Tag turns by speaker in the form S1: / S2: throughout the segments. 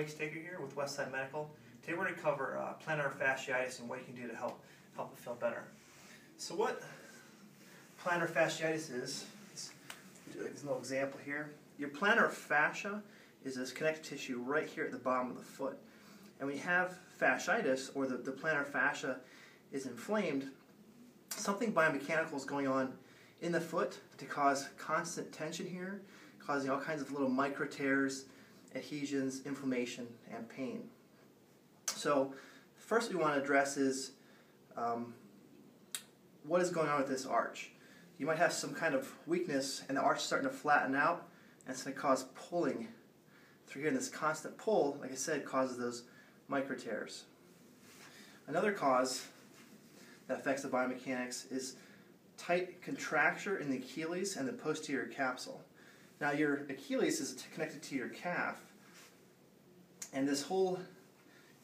S1: Mike Staker here with Westside Medical. Today we're going to cover plantar fasciitis and what you can do to help it feel better. So what plantar fasciitis is, let's do a little example here. Your plantar fascia is this connective tissue right here at the bottom of the foot. And when you have fasciitis, or the plantar fascia is inflamed, something biomechanical is going on in the foot to cause constant tension here, causing all kinds of little micro tears, adhesions, inflammation, and pain. So first we want to address is what is going on with this arch. You might have some kind of weakness and the arch is starting to flatten out, and it's going to cause pulling through here, and this constant pull, like I said, causes those micro tears. Another cause that affects the biomechanics is tight contracture in the Achilles and the posterior capsule. Now your Achilles is connected to your calf, and this whole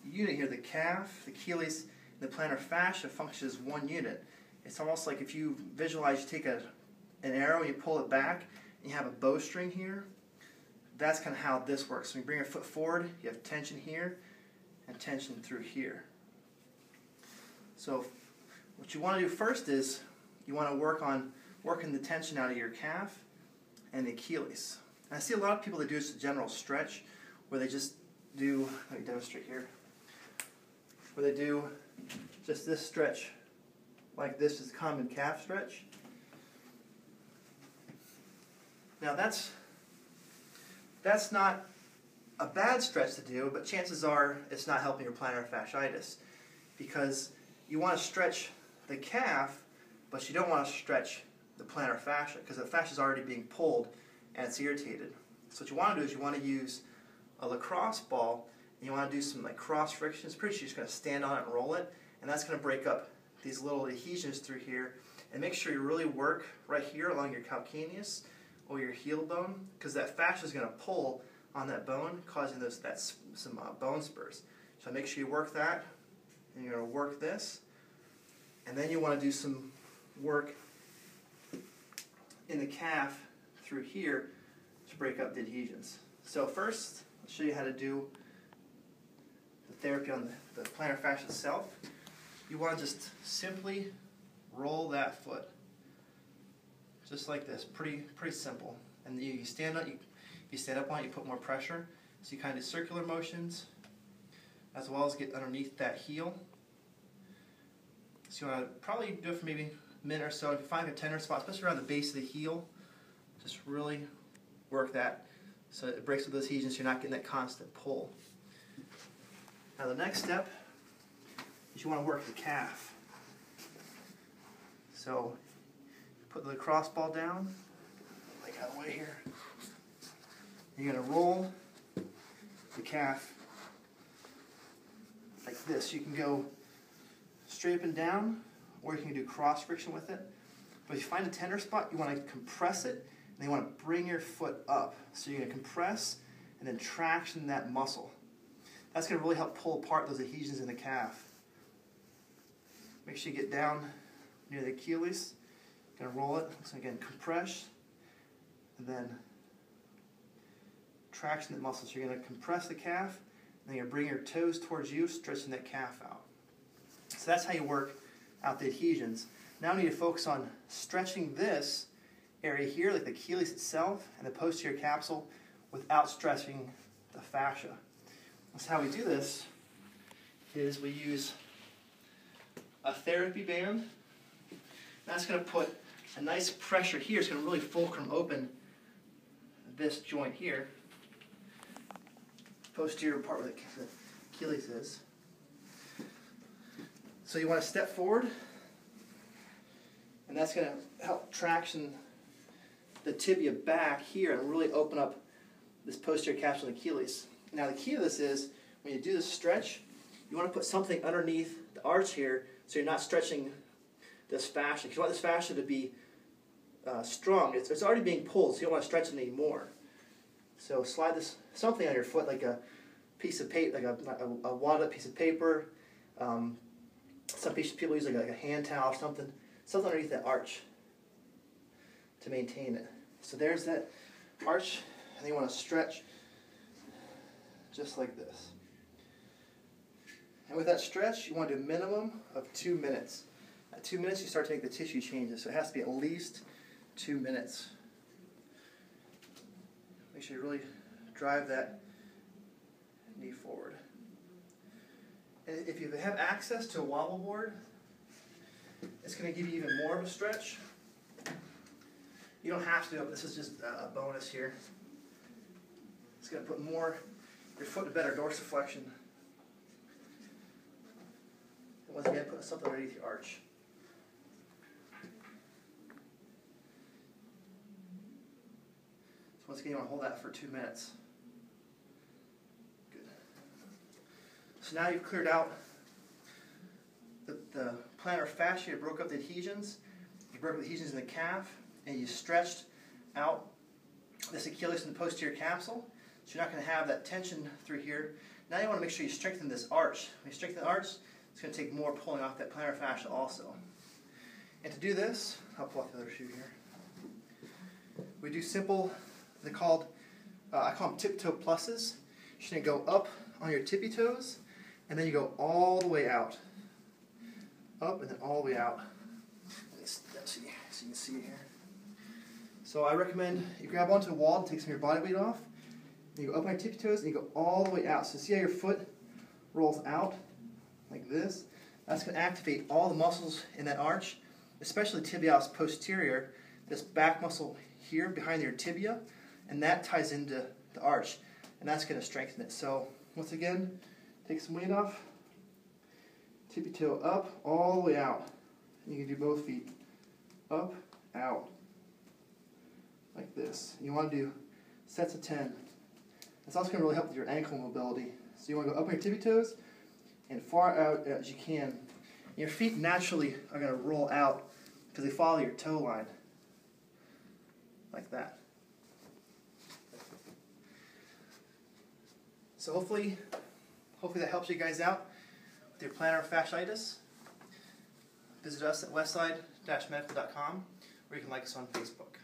S1: unit here, the calf, the Achilles, and the plantar fascia function as one unit. It's almost like if you visualize, you take an arrow and you pull it back, and you have a bowstring here. That's kind of how this works. When you bring your foot forward, you have tension here and tension through here. So what you want to do first is you want to work on working the tension out of your calf and the Achilles. And I see a lot of people that do just a general stretch where they just do, let me demonstrate here, where they do just this stretch like this is common calf stretch. Now that's not a bad stretch to do, but chances are it's not helping your plantar fasciitis, because you want to stretch the calf, but you don't want to stretch the plantar fascia, because the fascia is already being pulled and it's irritated. So what you want to do is you want to use a lacrosse ball, and you want to do some like cross friction. It's pretty sure you're just going to stand on it and roll it, and that's going to break up these little adhesions through here. And make sure you really work right here along your calcaneus or your heel bone, because that fascia is going to pull on that bone, causing some bone spurs. So make sure you work that, and you're going to work this, and then you want to do some work in the calf through here to break up the adhesions. So first, I'll show you how to do the therapy on the plantar fascia itself. You want to just simply roll that foot, just like this, pretty simple. And you stand up, you stand up on it, you put more pressure. So you kind of do circular motions, as well as get underneath that heel. So you want to probably do it for maybe a minute or so. If you find a tender spot, especially around the base of the heel, just really work that so it breaks up those adhesions so you're not getting that constant pull. Now the next step is you want to work the calf. So put the lacrosse ball down, like out of the way here. You're going to roll the calf like this. You can go straight up and down, or you can do cross friction with it. But if you find a tender spot, you want to compress it, and you want to bring your foot up. So you're going to compress and then traction that muscle. That's going to really help pull apart those adhesions in the calf. Make sure you get down near the Achilles. Going to roll it. So again, compress, and then traction that muscle. So you're going to compress the calf, and then you're going to bring your toes towards you, stretching that calf out. So that's how you work out the adhesions. Now we need to focus on stretching this area here, like the Achilles itself and the posterior capsule, without stretching the fascia. That's how we do this, is we use a therapy band. That's going to put a nice pressure here. It's going to really fulcrum open this joint here, posterior part where the Achilles is. So you want to step forward, and that's going to help traction the tibia back here and really open up this posterior capsule and Achilles. Now the key to this is, when you do this stretch, you want to put something underneath the arch here so you're not stretching this fascia. You want this fascia to be strong. It's already being pulled, so you don't want to stretch it anymore. So slide this something on your foot, like a piece of paper, like a wadded up piece of paper. Some people use like a hand towel or something underneath that arch to maintain it. So there's that arch, and you want to stretch just like this. And with that stretch, you want to do a minimum of 2 minutes. At 2 minutes, you start to make the tissue changes, so it has to be at least 2 minutes. Make sure you really drive that knee forward. And if you have access to a wobble board, it's going to give you even more of a stretch. You don't have to do it. This is just a bonus here. It's going to put your foot in better dorsiflexion. And once again, put something underneath your arch. So once again, you want to hold that for 2 minutes. Good. So now you've cleared out the plantar fascia. You broke up the adhesions. You broke up the adhesions in the calf, and you stretched out this Achilles in the posterior capsule. So you're not going to have that tension through here. Now you want to make sure you strengthen this arch. When you strengthen the arch, it's going to take more pulling off that plantar fascia also. And to do this, I'll pull off the other shoe here. We do simple, I call them tiptoe pluses. You're going to go up on your tippy toes, and then you go all the way out. Up and then all the way out. So you can see it here. So I recommend you grab onto the wall and take some of your body weight off. And you go up on your tippy toes and you go all the way out. So see how your foot rolls out like this? That's going to activate all the muscles in that arch, especially tibialis posterior, this back muscle here behind your tibia, and that ties into the arch, and that's going to strengthen it. So once again, take some weight off, tippy toe up, all the way out. And you can do both feet. Up, out, like this. And you want to do sets of 10. It's also going to really help with your ankle mobility. So you want to go up on your tippy toes and far out as you can. Your feet naturally are going to roll out because they follow your toe line, like that. So hopefully that helps you guys out with your plantar fasciitis. Visit us at westside-medical.com, or you can like us on Facebook.